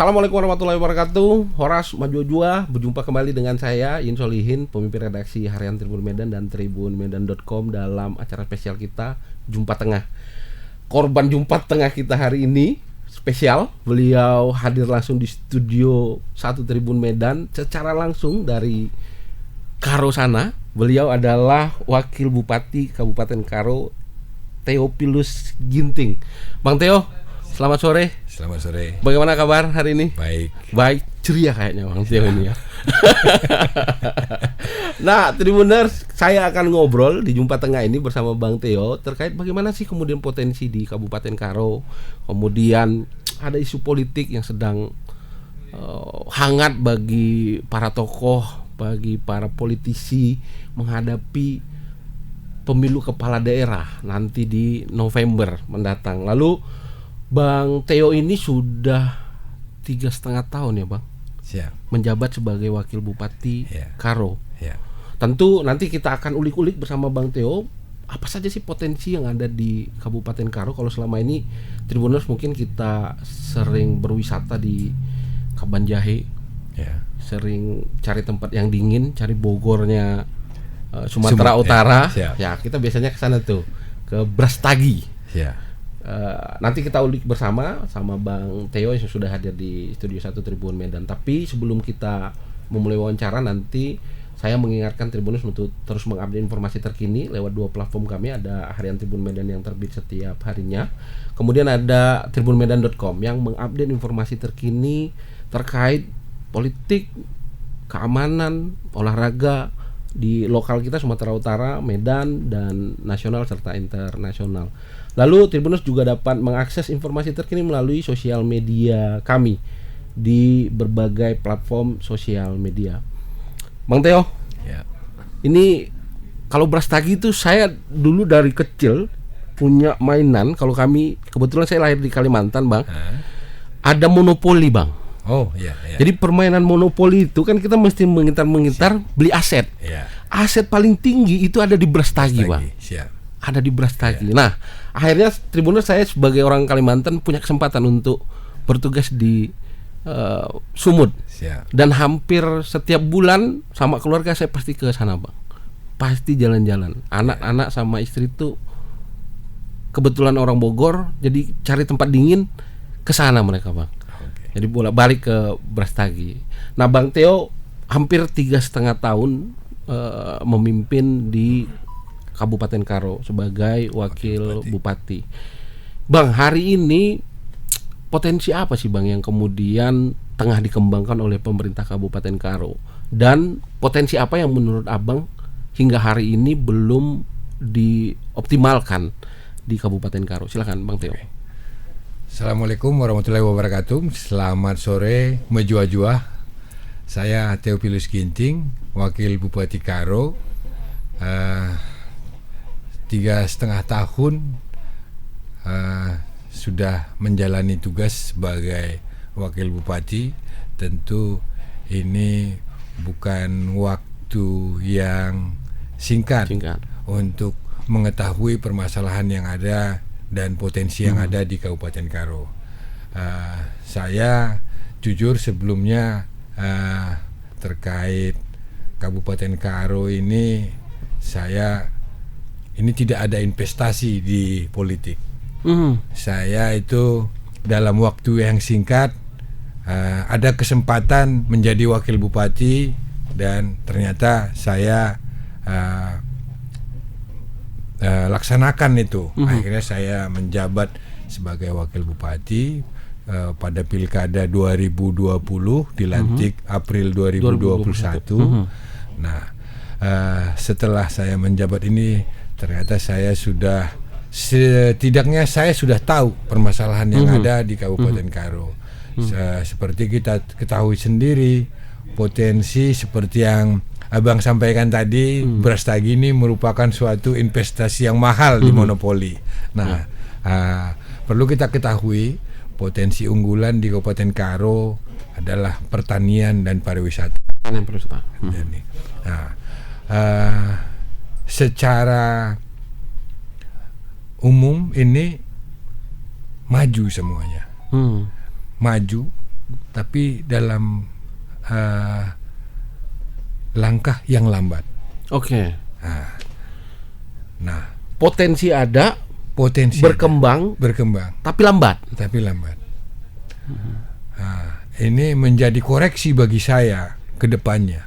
Assalamualaikum warahmatullahi wabarakatuh. Horas Majojua, berjumpa kembali dengan saya Yin Solihin, pemimpin redaksi Harian Tribun Medan dan tribunmedan.com dalam acara spesial kita Jumpa Tengah. Korban Jumpa Tengah kita hari ini spesial. Beliau hadir langsung di studio 1 Tribun Medan secara langsung dari Karo sana. Beliau adalah Wakil Bupati Kabupaten Karo, Theophilus Ginting. Bang Theo, selamat sore. Selamat sore. Bagaimana kabar hari ini? Baik, ceria kayaknya Bang Theo ini ya. Nah, Tribuners, saya akan ngobrol di Jumpa Tengah ini bersama Bang Theo terkait bagaimana sih kemudian potensi di Kabupaten Karo. Kemudian ada isu politik yang sedang hangat bagi para tokoh, bagi para politisi menghadapi pemilu kepala daerah nanti di November mendatang. Lalu Bang Theo ini sudah 3,5 tahun ya Bang, siap, menjabat sebagai Wakil Bupati Karo. Ya. Tentu nanti kita akan ulik-ulik bersama Bang Theo apa saja sih potensi yang ada di Kabupaten Karo. Kalau selama ini Tribuners mungkin kita sering berwisata di Kabanjahe, sering cari tempat yang dingin, cari Bogornya Sumatera Utara. Ya, kita biasanya ke sana tuh, ke Brastagi. Nanti kita ulik bersama sama Bang Theo yang sudah hadir di studio 1 Tribun Medan. Tapi sebelum kita memulai wawancara, nanti saya mengingatkan Tribuners untuk terus mengupdate informasi terkini lewat 2 platform kami. Ada Harian Tribun Medan yang terbit setiap harinya, kemudian ada tribunmedan.com yang mengupdate informasi terkini terkait politik, keamanan, olahraga di lokal kita Sumatera Utara, Medan, dan nasional serta internasional. Lalu Tribuners juga dapat mengakses informasi terkini melalui sosial media kami di berbagai platform sosial media. Bang Theo, ini kalau Brastagi itu saya dulu dari kecil punya mainan. Kalau kami, kebetulan saya lahir di Kalimantan Bang, ada monopoli Bang. Oh iya. Jadi permainan monopoli itu kan kita mesti mengintar beli aset. Aset paling tinggi itu ada di Brastagi Bang. Ada di Brastagi. Nah, akhirnya Tribuners, saya sebagai orang Kalimantan punya kesempatan untuk bertugas di Sumut. Dan hampir setiap bulan sama keluarga saya pasti ke sana Bang. Pasti jalan-jalan. Anak-anak sama istri itu kebetulan orang Bogor, jadi cari tempat dingin ke sana mereka Bang. Jadi bolak-balik ke Brastagi. Nah, Bang Theo hampir 3,5 tahun memimpin di Kabupaten Karo sebagai Wakil Bupati. Bang, hari ini potensi apa sih Bang yang kemudian tengah dikembangkan oleh pemerintah Kabupaten Karo? Dan potensi apa yang menurut Abang hingga hari ini belum dioptimalkan di Kabupaten Karo? Silakan Bang Theo. Assalamualaikum warahmatullahi wabarakatuh. Selamat sore Majojua. Saya Theophilus Ginting, Wakil Bupati Karo. 3,5 tahun sudah menjalani tugas sebagai Wakil Bupati. Tentu ini bukan waktu yang singkat untuk mengetahui permasalahan yang ada dan potensi yang ada di Kabupaten Karo. Saya jujur sebelumnya terkait Kabupaten Karo ini, ini tidak ada investasi di politik. Saya itu dalam waktu yang singkat ada kesempatan menjadi Wakil Bupati, dan ternyata saya laksanakan itu. Akhirnya saya menjabat sebagai Wakil Bupati pada Pilkada 2020, dilantik April 2021. Nah, setelah saya menjabat ini, ternyata saya sudah setidaknya saya sudah tahu permasalahan yang ada di Kabupaten Karo. Seperti kita ketahui sendiri, potensi seperti yang Abang sampaikan tadi, Brastagi ini merupakan suatu investasi yang mahal di monopoli. Nah, perlu kita ketahui potensi unggulan di Kabupaten Karo adalah pertanian dan pariwisata. Nah, secara umum ini maju semuanya, maju tapi dalam langkah yang lambat. Oke. Nah, Potensi ada, berkembang, tapi lambat. Ini menjadi koreksi bagi saya ke depannya.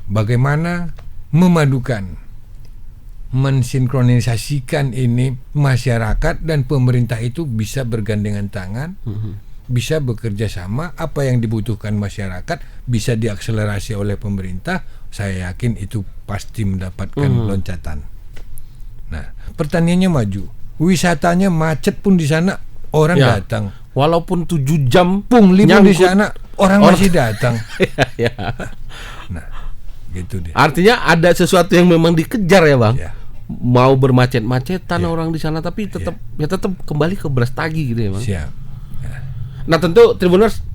Bagaimana memadukan, mensinkronisasikan ini masyarakat dan pemerintah itu bisa bergandengan tangan, bisa bekerja sama, apa yang dibutuhkan masyarakat bisa diakselerasi oleh pemerintah. Saya yakin itu pasti mendapatkan loncatan. Nah, pertaniannya maju, wisatanya macet pun di sana orang datang. Walaupun 7 jam libur di sana orang masih datang. Nah, gitu deh. Artinya ada sesuatu yang memang dikejar ya, Bang. Mau bermacet-macetan orang di sana, tapi tetap kembali ke beras tagi gitu ya, Bang. Siap. Nah, tentu Tribuners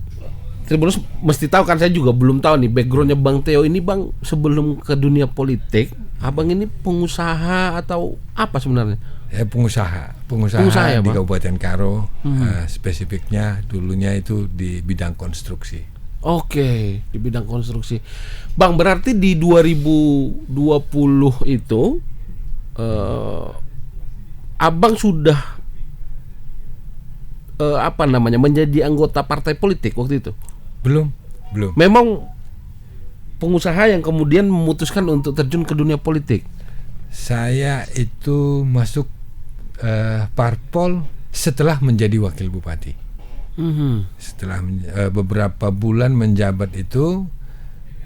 mesti tahu kan, saya juga belum tahu nih backgroundnya Bang Theo ini, Bang. Sebelum ke dunia politik, Abang ini pengusaha atau apa sebenarnya? Pengusaha ya, di Kabupaten Karo. Spesifiknya dulunya itu di bidang konstruksi. Oke, di bidang konstruksi. Bang, berarti di 2020 itu Abang sudah menjadi anggota partai politik waktu itu? Belum. Memang pengusaha yang kemudian memutuskan untuk terjun ke dunia politik. Saya itu masuk parpol setelah menjadi wakil bupati. Setelah beberapa bulan menjabat itu,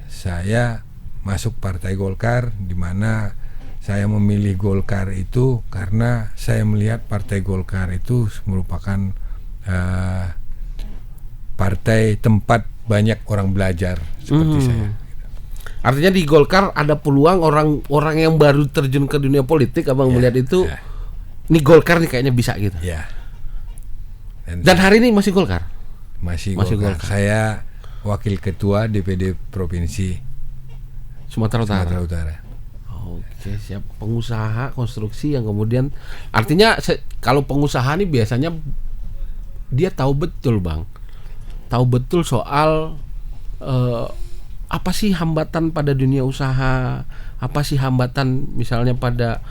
saya masuk Partai Golkar, di mana saya memilih Golkar itu karena saya melihat Partai Golkar itu merupakan partai tempat banyak orang belajar seperti saya. Artinya di Golkar ada peluang orang yang baru terjun ke dunia politik. Abang melihat itu, ini Golkar nih kayaknya bisa gitu. Dan hari ini masih Golkar? Masih Golkar. Saya wakil ketua DPD Provinsi Sumatera Utara. Oke, siap. Pengusaha konstruksi yang kemudian, artinya kalau pengusaha nih biasanya dia tahu betul, Bang. Tahu betul soal apa sih hambatan pada dunia usaha, apa sih hambatan misalnya pada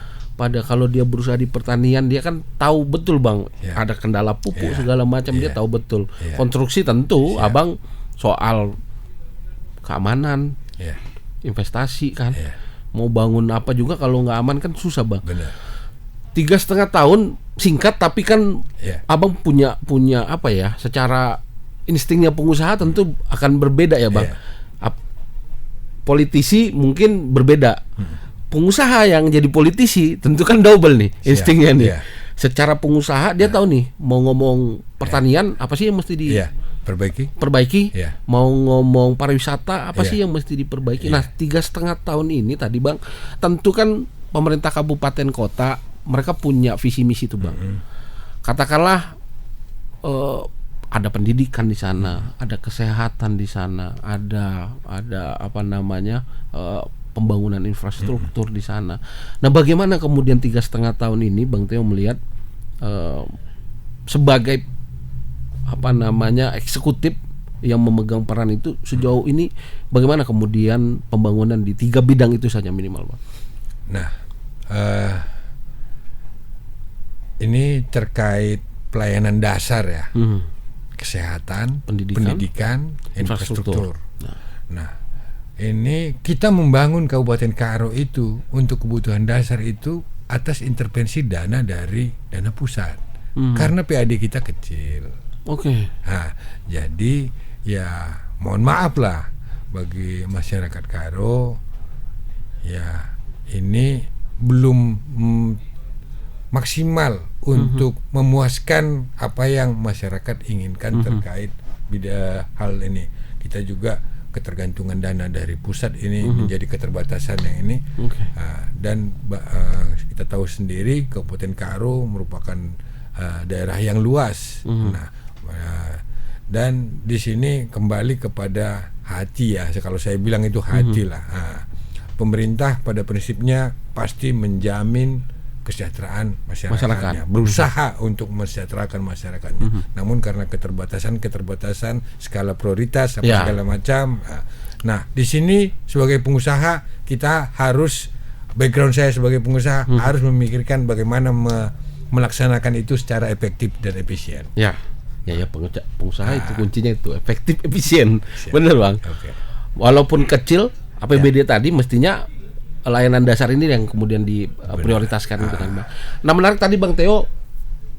kalau dia berusaha di pertanian, dia kan tahu betul, Bang. Ada kendala pupuk segala macam, dia tahu betul. Konstruksi tentu Abang soal keamanan, investasi kan. Mau bangun apa juga kalau nggak aman kan susah, Bang. Benar. 3,5 tahun singkat, tapi kan Abang punya apa ya, secara instingnya pengusaha tentu akan berbeda ya, Bang. Politisi mungkin berbeda. Pengusaha yang jadi politisi tentu kan double nih instingnya nih. Secara pengusaha dia tahu nih, mau ngomong pertanian apa sih yang mesti perbaiki. Mau ngomong pariwisata apa sih yang mesti diperbaiki. Nah, 3,5 tahun ini tadi, Bang, tentu kan pemerintah kabupaten kota mereka punya visi misi tuh, Bang. Katakanlah ada pendidikan di sana, ada kesehatan di sana, ada pembangunan infrastruktur di sana. Nah, bagaimana kemudian 3,5 tahun ini Bang Theo melihat sebagai eksekutif yang memegang peran itu sejauh ini, bagaimana kemudian pembangunan di 3 bidang itu saja minimal, Bang? Nah, ini terkait pelayanan dasar ya. Kesehatan, pendidikan, infrastruktur. Nah, ini kita membangun Kabupaten Karo itu untuk kebutuhan dasar itu atas intervensi dana dari dana pusat. Karena PAD kita kecil. Nah, jadi ya mohon maaf lah bagi masyarakat Karo, ya ini belum maksimal untuk memuaskan apa yang masyarakat inginkan terkait hal ini. Kita juga ketergantungan dana dari pusat ini menjadi keterbatasan yang ini. Dan kita tahu sendiri Kabupaten Karo merupakan daerah yang luas. Dan di sini kembali kepada hati ya, kalau saya bilang itu hati lah. Pemerintah pada prinsipnya pasti menjamin kesejahteraan masyarakatnya, berusaha untuk mensejahterakan masyarakatnya. Namun karena keterbatasan skala prioritas segala macam. Nah, di sini sebagai pengusaha kita harus, background saya sebagai pengusaha harus memikirkan bagaimana melaksanakan itu secara efektif dan efisien. Ya, pengusaha itu kuncinya itu efektif, efisien. Bener Bang. Okay. Walaupun kecil APBD tadi mestinya layanan dasar ini yang kemudian diprioritaskan gitu kan Bang. Nah, menarik tadi Bang Theo,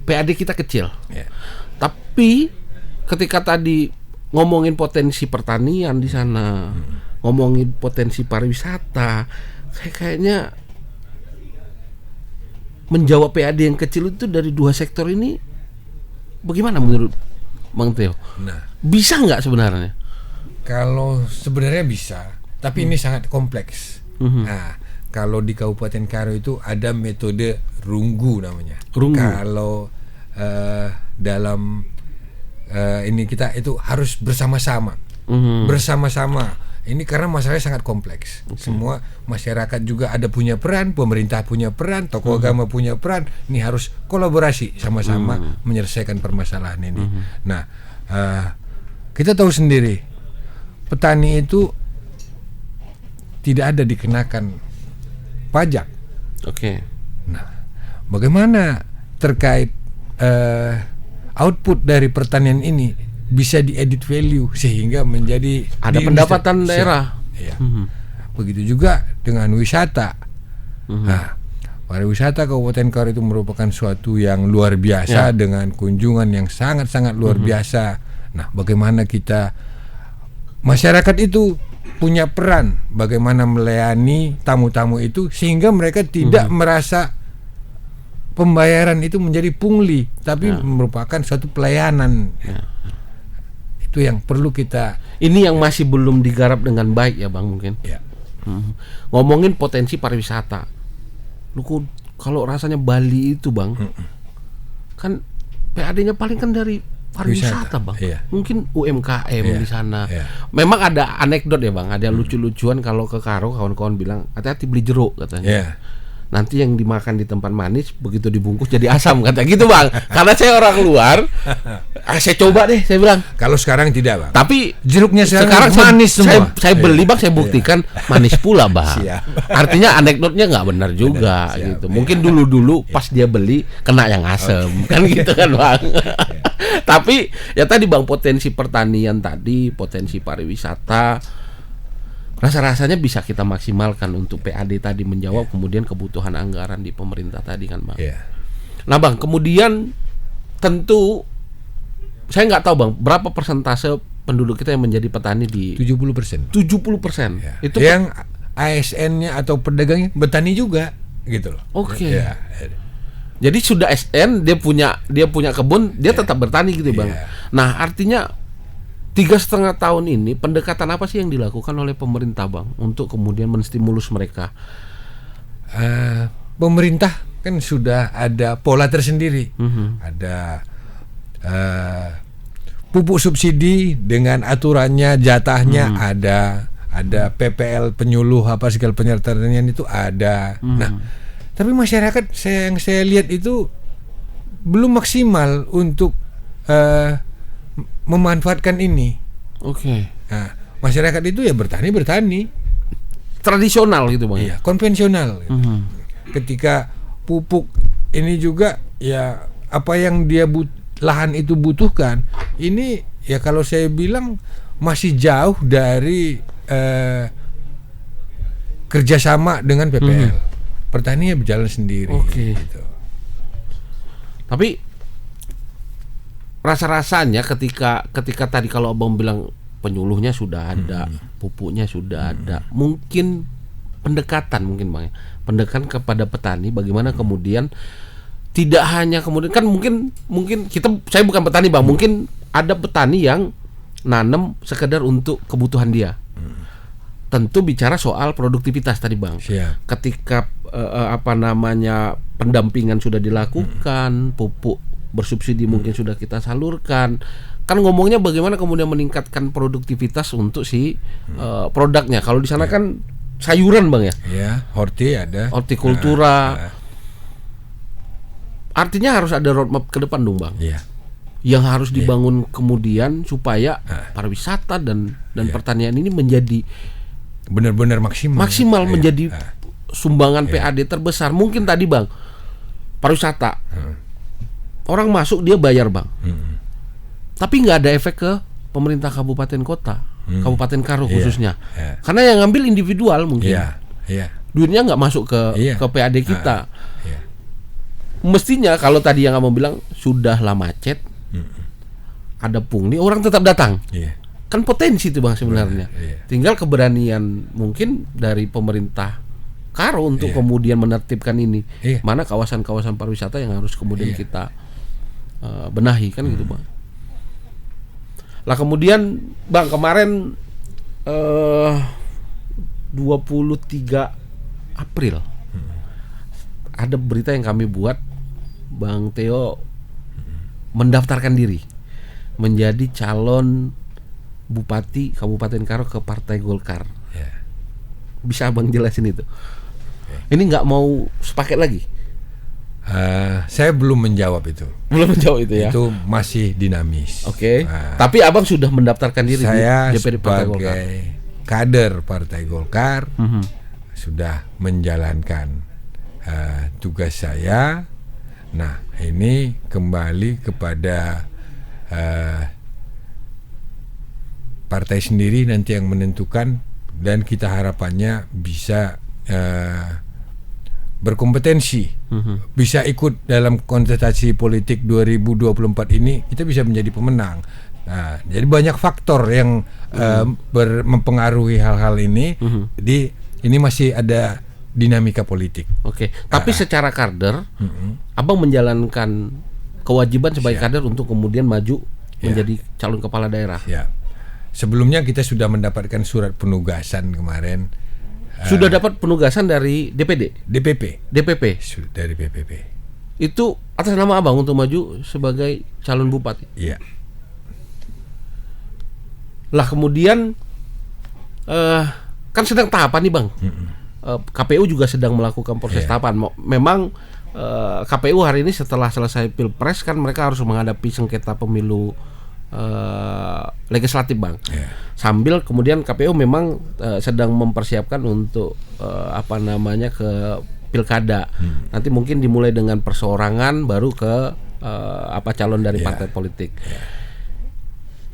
PAD kita kecil. Tapi ketika tadi ngomongin potensi pertanian di sana, ngomongin potensi pariwisata, kayaknya menjawab PAD yang kecil itu dari dua sektor ini bagaimana menurut Bang Theo? Nah, bisa nggak sebenarnya? Kalau sebenarnya bisa, tapi ini sangat kompleks. Nah, kalau di Kabupaten Karo itu ada metode runggu namanya. Kalau dalam ini kita itu harus bersama-sama. Bersama-sama. Ini karena masalahnya sangat kompleks. Semua masyarakat juga ada punya peran, pemerintah punya peran, tokoh agama punya peran. Ini harus kolaborasi sama-sama menyelesaikan permasalahan ini. Nah, kita tahu sendiri, petani itu tidak ada dikenakan pajak. Nah, bagaimana terkait output dari pertanian ini bisa di-added value sehingga menjadi ada pendapatan daerah. Begitu juga dengan wisata. Nah, pariwisata Kabupaten Karo itu merupakan suatu yang luar biasa dengan kunjungan yang sangat-sangat luar biasa. Nah, bagaimana kita masyarakat itu punya peran bagaimana melayani tamu-tamu itu sehingga mereka tidak merasa pembayaran itu menjadi pungli, tapi merupakan suatu pelayanan. Itu yang perlu kita. Ini yang masih belum digarap dengan baik ya Bang mungkin. Ngomongin potensi pariwisata, lu kalau rasanya Bali itu Bang, kan PAD-nya paling kan dari pariwisata Bang. Mungkin UMKM di sana. Memang ada anekdot ya Bang, ada lucu-lucuan kalau ke Karo kawan-kawan bilang hati-hati beli jeruk katanya. Nanti yang dimakan di tempat manis begitu dibungkus jadi asam kata gitu Bang. Karena saya orang luar, saya coba deh saya bilang. Kalau sekarang tidak Bang. Tapi jeruknya sekarang manis semua. Saya beli Bang, saya buktikan manis pula Bang. Artinya anekdotnya nggak benar juga gitu. Mungkin dulu-dulu pas dia beli kena yang asam kan gitu kan Bang. Tapi ya tadi Bang, potensi pertanian tadi, potensi pariwisata, rasa-rasanya bisa kita maksimalkan untuk PAD tadi menjawab kemudian kebutuhan anggaran di pemerintah tadi kan Bang. Nah Bang, kemudian tentu saya nggak tahu Bang berapa persentase penduduk kita yang menjadi petani di 70%. 70%. Itu yang ASN-nya atau pedagangnya petani juga gitu loh. Jadi sudah SN dia punya kebun, dia tetap bertani gitu Bang. Nah, artinya 3,5 tahun ini pendekatan apa sih yang dilakukan oleh pemerintah Bang untuk kemudian menstimulus mereka? Pemerintah kan sudah ada pola tersendiri. Ada pupuk subsidi dengan aturannya, jatahnya ada PPL penyuluh apa segala penyertaan itu ada. Nah, tapi masyarakat yang saya lihat itu belum maksimal untuk memanfaatkan ini. Nah, masyarakat itu ya bertani tradisional gitu Bang. Konvensional. Ketika pupuk ini juga ya apa yang dia lahan itu butuhkan, ini ya kalau saya bilang masih jauh dari kerjasama dengan PPL. Pertanian berjalan sendiri. Gitu. Tapi rasa-rasanya ketika tadi kalau Abang bilang penyuluhnya sudah ada, pupuknya sudah ada, mungkin pendekatan Bang, pendekatan kepada petani bagaimana kemudian tidak hanya kemudian kan mungkin saya bukan petani Bang, mungkin ada petani yang nanam sekedar untuk kebutuhan dia. Tentu bicara soal produktivitas tadi Bang. Ketika pendampingan sudah dilakukan, pupuk bersubsidi mungkin sudah kita salurkan. Kan ngomongnya bagaimana kemudian meningkatkan produktivitas untuk si produknya. Kalau di sana kan sayuran Bang ya. Horti ada. Hortikultura. Artinya harus ada roadmap ke depan dong, Bang. Iya. Yang harus dibangun kemudian supaya pariwisata dan pertanian ini menjadi benar-benar maksimal menjadi sumbangan PAD terbesar. Mungkin tadi, Bang, pariwisata orang masuk dia bayar, Bang, tapi nggak ada efek ke pemerintah kabupaten kota, Kabupaten Karo khususnya, karena yang ngambil individual mungkin, duitnya nggak masuk ke PAD kita. Mestinya kalau tadi yang kamu bilang sudahlah macet, ada pungli, orang tetap datang. Kan potensi itu, Bang, sebenarnya. Tinggal keberanian mungkin dari pemerintah Karo untuk kemudian menertibkan ini. Mana kawasan-kawasan pariwisata yang harus kemudian kita benahi, kan gitu, Bang. Lah kemudian, Bang, kemarin 23 April ada berita yang kami buat, Bang Theo mendaftarkan diri menjadi calon Bupati Kabupaten Karo ke Partai Golkar. Bisa Bang jelasin itu? Ini nggak mau sepaket lagi? Saya belum menjawab itu. Belum menjawab itu ya? Itu masih dinamis. Oke. Tapi Abang sudah mendaftarkan diri saya di DPD Partai Golkar. Saya sebagai kader Partai Golkar sudah menjalankan tugas saya. Nah, ini kembali kepada partai sendiri nanti yang menentukan, dan kita harapannya bisa berkompetensi, bisa ikut dalam kontestasi politik 2024 ini, kita bisa menjadi pemenang. Nah, jadi banyak faktor yang mempengaruhi hal-hal ini. Jadi ini masih ada dinamika politik. Oke. Tapi secara kader, Abang menjalankan kewajiban sebagai kader untuk kemudian maju menjadi calon kepala daerah. Sebelumnya kita sudah mendapatkan surat penugasan kemarin. Sudah dapat penugasan dari DPD? DPP. Dari DPP. Itu atas nama Abang untuk maju sebagai calon bupati? Iya. Lah kemudian kan sedang tahapan nih, Bang. KPU juga sedang melakukan proses tahapan. Memang KPU hari ini setelah selesai Pilpres kan mereka harus menghadapi sengketa pemilu legislatif, Bang. Sambil kemudian KPU memang sedang mempersiapkan untuk ke pilkada. Nanti mungkin dimulai dengan perseorangan, baru ke calon dari partai politik.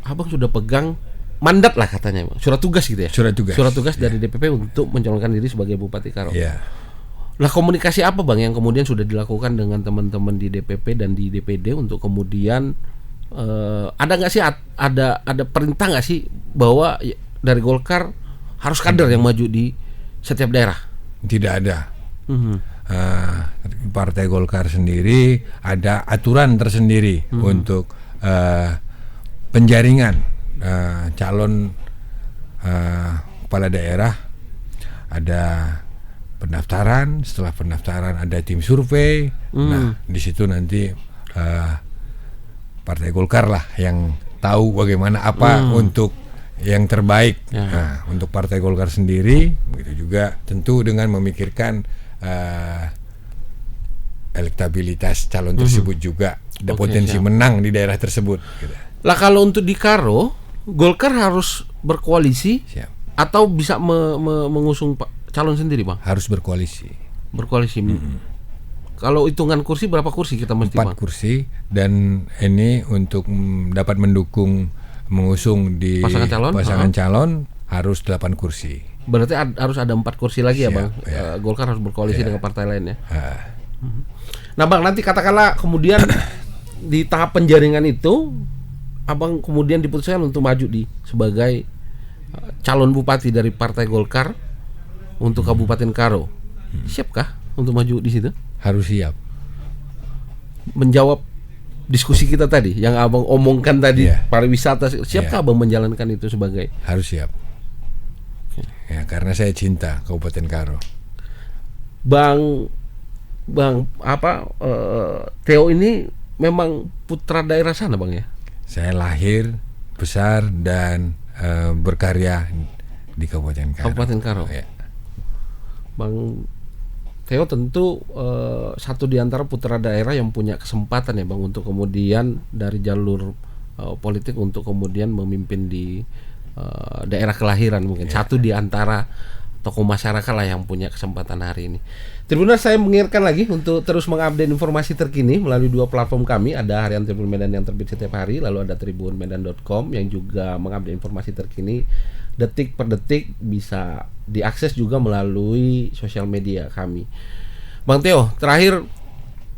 Abang sudah pegang mandat lah katanya, surat tugas gitu ya. Surat tugas dari DPP untuk mencalonkan diri sebagai Bupati Karo. Lah komunikasi apa, Bang, yang kemudian sudah dilakukan dengan teman-teman di DPP dan di DPD untuk kemudian ada nggak sih ada perintah nggak sih bahwa dari Golkar harus kader yang maju di setiap daerah? Tidak ada. Partai Golkar sendiri ada aturan tersendiri untuk penjaringan calon kepala daerah. Ada pendaftaran, setelah pendaftaran ada tim survei. Nah, di situ nanti Partai Golkar lah yang tahu bagaimana apa untuk yang terbaik. Nah, untuk Partai Golkar sendiri begitu juga, tentu dengan memikirkan elektabilitas calon tersebut juga, ada potensi menang di daerah tersebut gitu. Lah kalau untuk di Karo, Golkar harus berkoalisi atau bisa mengusung calon sendiri, Bang? Harus berkoalisi. Kalau hitungan kursi berapa kursi kita mesti, 4 Bang? kursi, dan ini untuk dapat mengusung di pasangan calon harus 8 kursi. Berarti harus ada 4 kursi lagi ya, Bang? Golkar harus berkoalisi dengan partai lain ya. Nah, Bang, nanti katakanlah kemudian di tahap penjaringan itu Abang kemudian diputuskan untuk maju sebagai calon bupati dari Partai Golkar untuk Kabupaten Karo. Siapkah untuk maju di situ? Harus siap. Menjawab diskusi kita tadi yang Abang omongkan tadi, pariwisata, siapkah Abang menjalankan itu sebagai? Harus siap. Ya, karena saya cinta Kabupaten Karo. Bang Theo ini memang putra daerah sana, Bang, ya? Saya lahir, besar, dan berkarya di Kabupaten Karo. Kabupaten Karo. Bang Theo tentu satu di antara putra daerah yang punya kesempatan ya Bang untuk kemudian dari jalur politik untuk kemudian memimpin di daerah kelahiran mungkin. Satu di antara tokoh masyarakat lah yang punya kesempatan hari ini. Tribuners, saya mengingatkan lagi untuk terus mengupdate informasi terkini melalui dua platform kami. Ada Harian Tribun Medan yang terbit setiap hari, lalu ada tribunmedan.com yang juga mengupdate informasi terkini detik per detik, bisa diakses juga melalui sosial media kami. Bang Theo, terakhir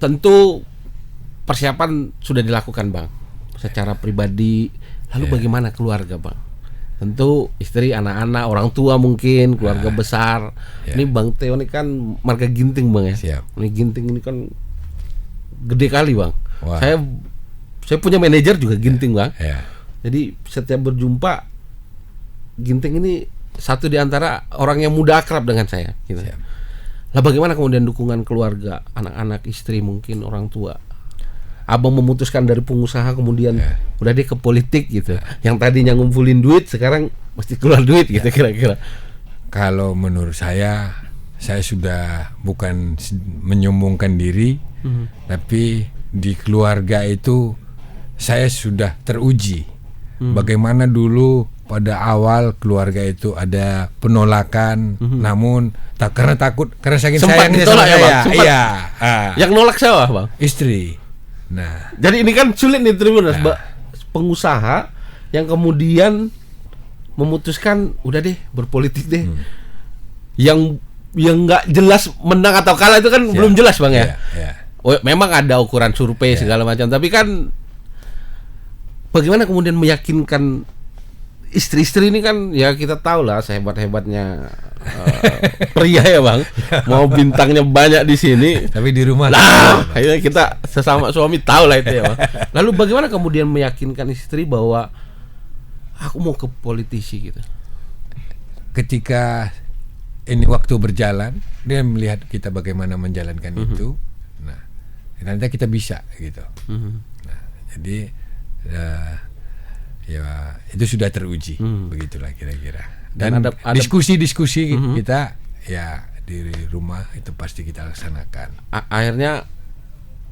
tentu persiapan sudah dilakukan Bang secara pribadi, lalu bagaimana keluarga Bang? Tentu istri, anak-anak, orang tua mungkin, keluarga besar. Ini Bang Theo ini kan marga Ginting Bang ya. Siap. Ini Ginting ini kan gede kali Bang. Wah. Saya punya manajer juga Ginting Bang. Ya. Jadi setiap berjumpa Ginting ini satu di antara orang yang mudah akrab dengan saya gitu. Siap. Lah bagaimana kemudian dukungan keluarga, anak-anak, istri mungkin orang tua? Abang memutuskan dari pengusaha kemudian udah deh ke politik gitu. Yang tadinya ngumpulin duit sekarang mesti keluar duit gitu kira-kira. Kalau menurut saya sudah bukan menyombongkan diri, tapi di keluarga itu saya sudah teruji. Bagaimana dulu pada awal keluarga itu ada penolakan, namun karena saking Sempat sayangnya ditolak sama ya, Bang? saya. Sempat. Iya. Yang nolak siapa Bang? Istri. Nah, Jadi ini kan sulit nih Tribuners, pengusaha yang kemudian memutuskan udah deh berpolitik deh. Yang nggak jelas menang atau kalah itu kan belum jelas Bang ya. Oh, memang ada ukuran survei segala macam, tapi kan bagaimana kemudian meyakinkan istri-istri ini kan ya kita tahu lah sehebat-hebatnya pria ya Bang. Mau bintangnya banyak di sini, tapi di rumah akhirnya kita sesama suami tahu lah itu ya Bang. Lalu bagaimana kemudian meyakinkan istri bahwa aku mau ke politisi gitu? Ketika ini waktu berjalan, dia melihat kita bagaimana menjalankan itu. Nah, ternyata kita bisa gitu. Nah, jadi ya itu sudah teruji, begitulah kira-kira. Dan ada diskusi-diskusi kita ya di rumah itu pasti kita laksanakan. Akhirnya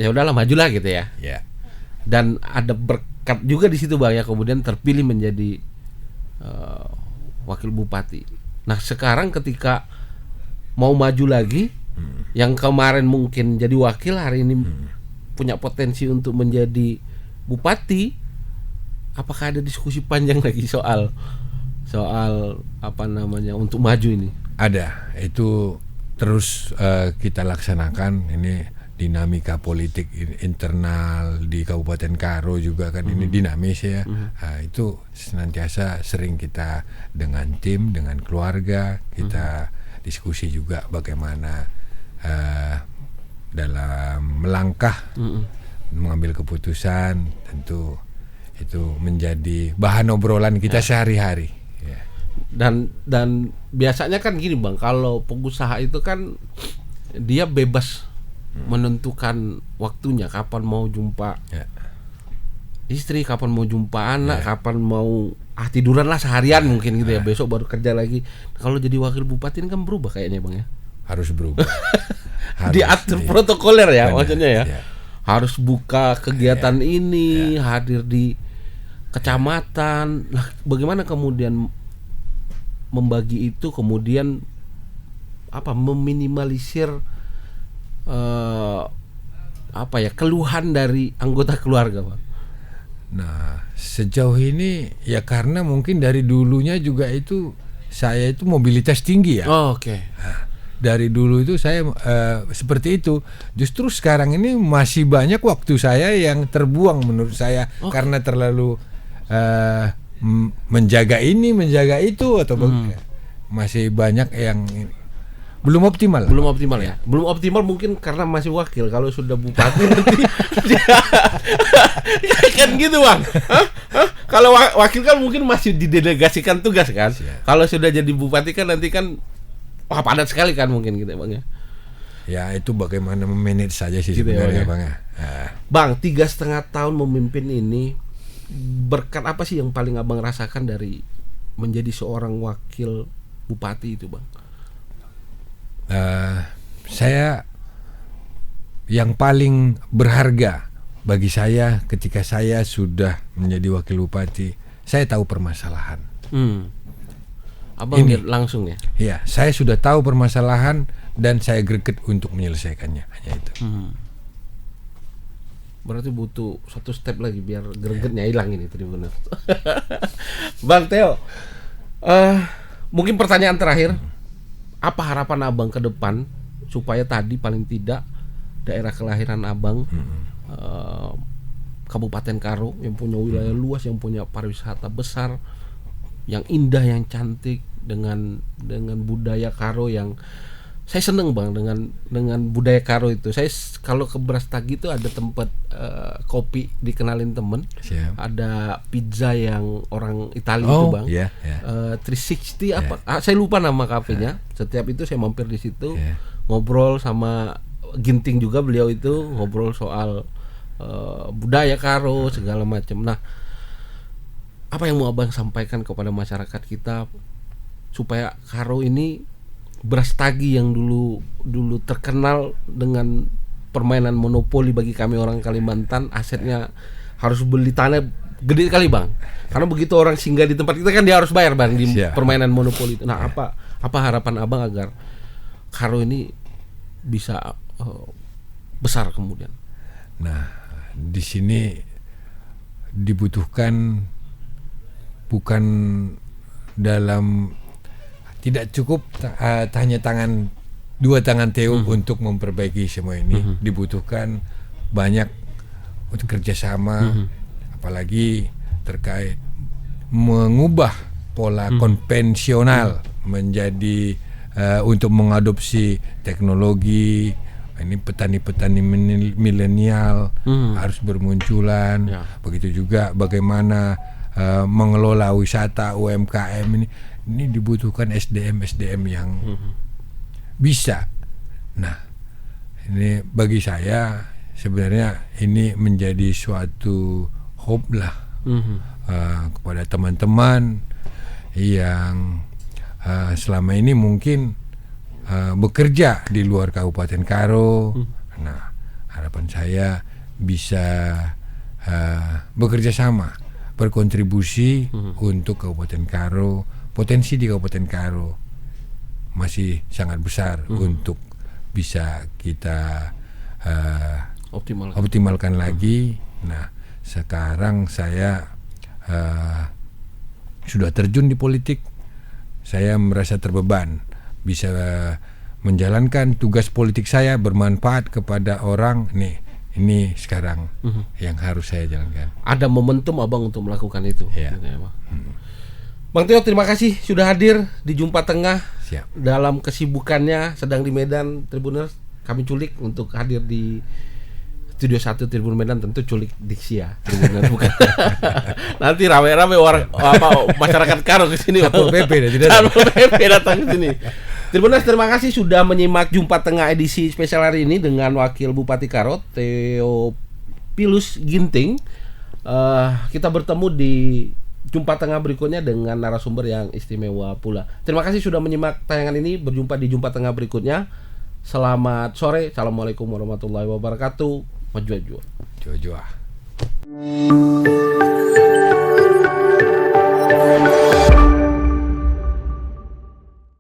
ya udahlah majulah gitu ya. Ya. Dan ada berkat juga di situ Bang ya, kemudian terpilih menjadi wakil bupati. Nah sekarang ketika mau maju lagi, yang kemarin mungkin jadi wakil hari ini punya potensi untuk menjadi bupati, apakah ada diskusi panjang lagi soal apa namanya untuk maju ini? Ada, itu terus kita laksanakan. Ini dinamika politik internal di Kabupaten Karo juga kan ini dinamis ya. Itu senantiasa sering kita dengan tim, dengan keluarga kita diskusi juga bagaimana dalam melangkah mengambil keputusan. Tentu itu menjadi bahan obrolan kita sehari-hari. Dan biasanya kan gini Bang, kalau pengusaha itu kan dia bebas menentukan waktunya, kapan mau jumpa istri, kapan mau jumpa anak, kapan mau tiduran lah seharian mungkin gitu ya, besok baru kerja lagi. Kalau jadi wakil bupati ini kan berubah kayaknya Bang ya. Harus berubah. Diatur protokoler ya, benar, maksudnya ya. Harus buka kegiatan ini, hadir di kecamatan. Nah, bagaimana kemudian membagi itu, kemudian meminimalisir keluhan dari anggota keluarga Pak? Nah, sejauh ini ya karena mungkin dari dulunya juga itu saya itu mobilitas tinggi ya. Oke. Nah, dari dulu itu saya seperti itu. Justru sekarang ini masih banyak waktu saya yang terbuang menurut saya karena terlalu menjaga ini, menjaga itu atau masih banyak yang belum optimal. Belum optimal ya. Belum optimal mungkin karena masih wakil. Kalau sudah bupati nanti kan gitu Bang. Kalau wakil kan mungkin masih didelegasikan tugas kan. Kalau sudah jadi bupati kan nanti kan padat sekali kan mungkin gitu Bang ya. Ya itu bagaimana memanage saja sih gitu sebenarnya Bang ya. Bang, 3,5 tahun memimpin ini, berkat apa sih yang paling Abang rasakan dari menjadi seorang wakil bupati itu Bang? saya yang paling berharga bagi saya ketika saya sudah menjadi wakil bupati, saya tahu permasalahan. Abang lihat langsung ya? Iya, saya sudah tahu permasalahan dan saya greget untuk menyelesaikannya, hanya itu. Berarti butuh satu step lagi biar gregetnya hilang ini Tribuners. Bang Theo, mungkin pertanyaan terakhir, apa harapan abang ke depan supaya tadi paling tidak daerah kelahiran abang, Kabupaten Karo yang punya wilayah luas, yang punya pariwisata besar, yang indah, yang cantik, dengan budaya Karo yang saya seneng bang dengan budaya Karo itu. Saya kalau ke Brastagi itu ada tempat kopi dikenalin temen, ada pizza yang orang Italia itu bang, 360 apa? Saya lupa nama kafenya. Setiap itu saya mampir di situ, ngobrol sama Ginting juga, beliau itu ngobrol soal budaya Karo segala macam. Nah, apa yang mau abang sampaikan kepada masyarakat kita supaya Karo ini, Brastagi yang dulu terkenal dengan permainan monopoli bagi kami orang Kalimantan, asetnya harus beli tanah gede kali bang, karena begitu orang singgah di tempat kita kan dia harus bayar bang di permainan monopoli itu. Nah, apa harapan abang agar Karo ini bisa besar kemudian? Nah, di sini dibutuhkan bukan dalam, tidak cukup hanya dua tangan Theo untuk memperbaiki semua ini. Dibutuhkan banyak untuk kerjasama, apalagi terkait mengubah pola konvensional menjadi untuk mengadopsi teknologi. Ini petani-petani milenial harus bermunculan. Begitu juga bagaimana mengelola wisata UMKM ini dibutuhkan SDM yang bisa. Nah, ini bagi saya sebenarnya ini menjadi suatu hope lah kepada teman-teman yang selama ini mungkin bekerja di luar Kabupaten Karo. Nah, harapan saya bisa bekerja sama, berkontribusi untuk Kabupaten Karo. Potensi di Kabupaten Karo masih sangat besar untuk bisa kita optimalkan lagi. Nah, sekarang saya sudah terjun di politik, saya merasa terbeban bisa menjalankan tugas politik saya, bermanfaat kepada orang. Ini sekarang yang harus saya jalankan. Ada momentum abang untuk melakukan itu. Bang Theo, terima kasih sudah hadir di Jumpa Tengah. Dalam kesibukannya sedang di Medan, Tribuners, kami culik untuk hadir di Studio 1 Tribun Medan, tentu culik diksi ya, Tribuners, bukan. Nanti rame-rame orang masyarakat Karo ke sini. Satpol PP datang ke sini. Tribuners, terima kasih sudah menyimak Jumpa Tengah edisi spesial hari ini dengan Wakil Bupati Karo, Theophilus Ginting. Kita bertemu di Jumpa Tengah berikutnya dengan narasumber yang istimewa pula. Terima kasih sudah menyimak tayangan ini. Berjumpa di Jumpa Tengah berikutnya. Selamat sore. Assalamualaikum warahmatullahi wabarakatuh. Majwa-jwa. Jua-jua.